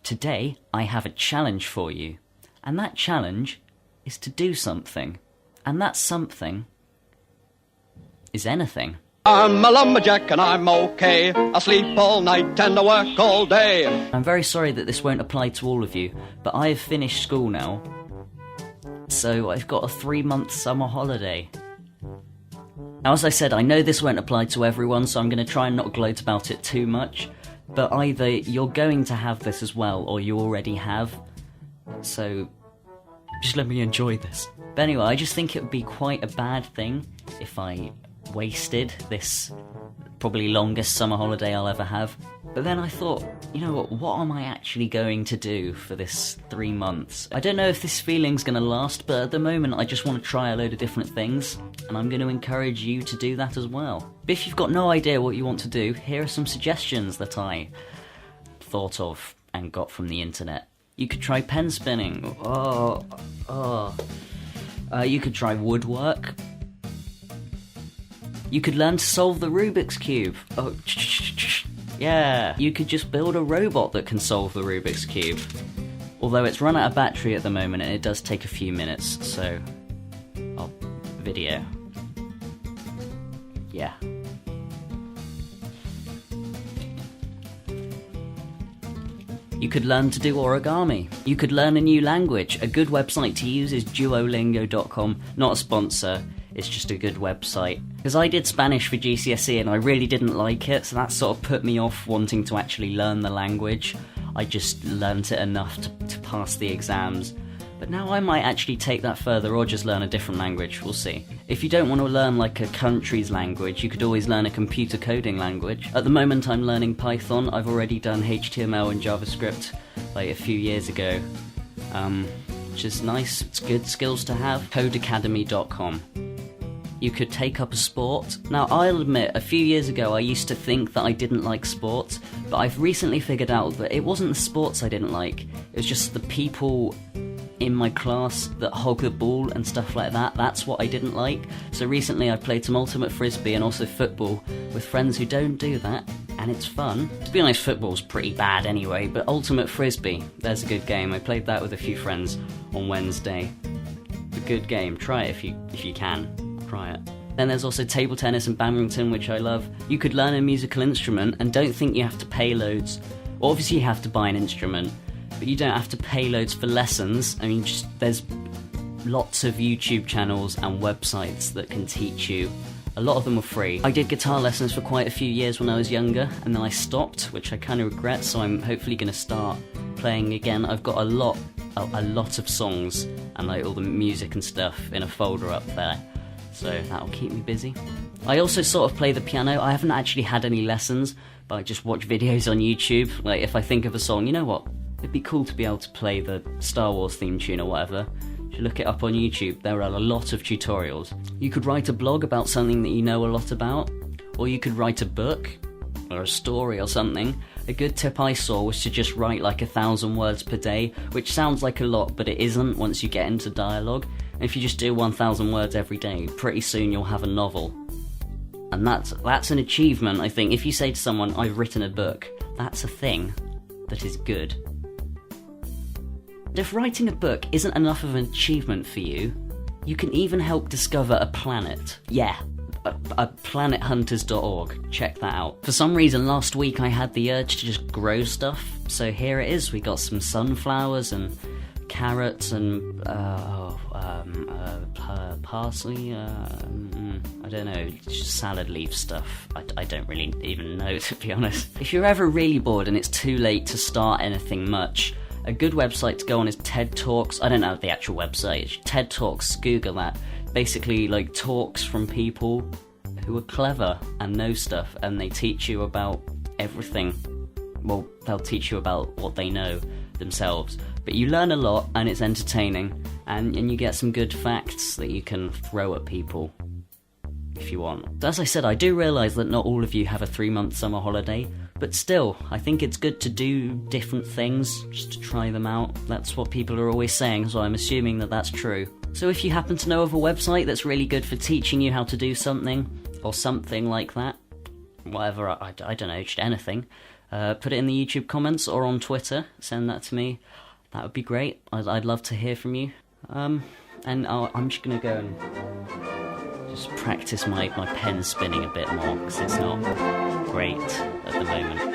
Today, I have a challenge for you. And that challenge is to do something. And that something is anything. I'm a lumberjack and I'm okay. I sleep all night and I work all day. I'm very sorry that this won't apply to all of you, but I have finished school now. So I've got a 3-month summer holiday. Now, as I said, I know this won't apply to everyone, so I'm going to try and not gloat about it too much. But either you're going to have this as well, or you already have. So just let me enjoy this. But anyway, I just think it would be quite a bad thing if I wasted this probably longest summer holiday I'll ever have. But then I thought, you know what am I actually going to do for this 3 months? I don't know if this feeling's going to last, but at the moment I just want to try a load of different things, and I'm going to encourage you to do that as well. But if you've got no idea what you want to do, here are some suggestions that I thought of and got from the internet. You could try pen spinning. You could try woodwork. You could learn to solve the Rubik's Cube. Yeah. You could just build a robot that can solve the Rubik's Cube. Although it's run out of battery at the moment and it does take a few minutes, so... video. Yeah. You could learn to do origami. You could learn a new language. A good website to use is Duolingo.com. Not a sponsor, it's just a good website. Because I did Spanish for GCSE and I really didn't like it, so that sort of put me off wanting to actually learn the language. I just learnt it enough to pass the exams. But now I might actually take that further or just learn a different language, we'll see. If you don't want to learn like a country's language, you could always learn a computer coding language. At the moment I'm learning Python. I've already done HTML and JavaScript like a few years ago, which is nice. It's good skills to have. Codeacademy.com. You could take up a sport. Now, I'll admit, a few years ago I used to think that I didn't like sports, but I've recently figured out that it wasn't the sports I didn't like, it was just the people in my class that hog the ball and stuff like that. That's what I didn't like. So recently I played some Ultimate Frisbee and also football with friends who don't do that, and it's fun. To be honest, football's pretty bad anyway, but Ultimate Frisbee, there's a good game. I played that with a few friends on Wednesday. It's a good game. Try it if you can. Try it. Then there's also table tennis and badminton, which I love. You could learn a musical instrument, and don't think you have to pay loads. Well, obviously you have to buy an instrument, but you don't have to pay loads for lessons. I mean, there's lots of YouTube channels and websites that can teach you. A lot of them are free. I did guitar lessons for quite a few years when I was younger, and then I stopped, which I kind of regret, so I'm hopefully going to start playing again. I've got a lot of songs and like all the music and stuff in a folder up there, so that'll keep me busy. I also sort of play the piano. I haven't actually had any lessons, but I just watch videos on YouTube. Like, if I think of a song, you know what? It'd be cool to be able to play the Star Wars theme tune or whatever. You should look it up on YouTube. There are a lot of tutorials. You could write a blog about something that you know a lot about, or you could write a book, or a story or something. A good tip I saw was to just write like 1,000 words per day, which sounds like a lot, but it isn't once you get into dialogue. And if you just do 1,000 words every day, pretty soon you'll have a novel. And that's an achievement, I think. If you say to someone, I've written a book, that's a thing that is good. If writing a book isn't enough of an achievement for you, you can even help discover a planet. Yeah, planethunters.org. Check that out. For some reason, last week I had the urge to just grow stuff, so here it is. We got some sunflowers and carrots and parsley. I don't know, just salad leaf stuff. I don't really even know, to be honest. If you're ever really bored and it's too late to start anything much, a good website to go on is TED Talks. I don't know the actual website. It's TED Talks. Google that. Basically, like, talks from people who are clever and know stuff, and they teach you about everything. Well, they'll teach you about what they know themselves. But you learn a lot, and it's entertaining, and you get some good facts that you can throw at people if you want. As I said, I do realise that not all of you have a 3-month summer holiday, but still, I think it's good to do different things, just to try them out. That's what people are always saying, so I'm assuming that that's true. So if you happen to know of a website that's really good for teaching you how to do something, or something like that, whatever, I don't know, just anything, put it in the YouTube comments or on Twitter. Send that to me. That would be great. I'd love to hear from you. And I'm just going to go and just practice my pen spinning a bit more, because it's not great at the moment.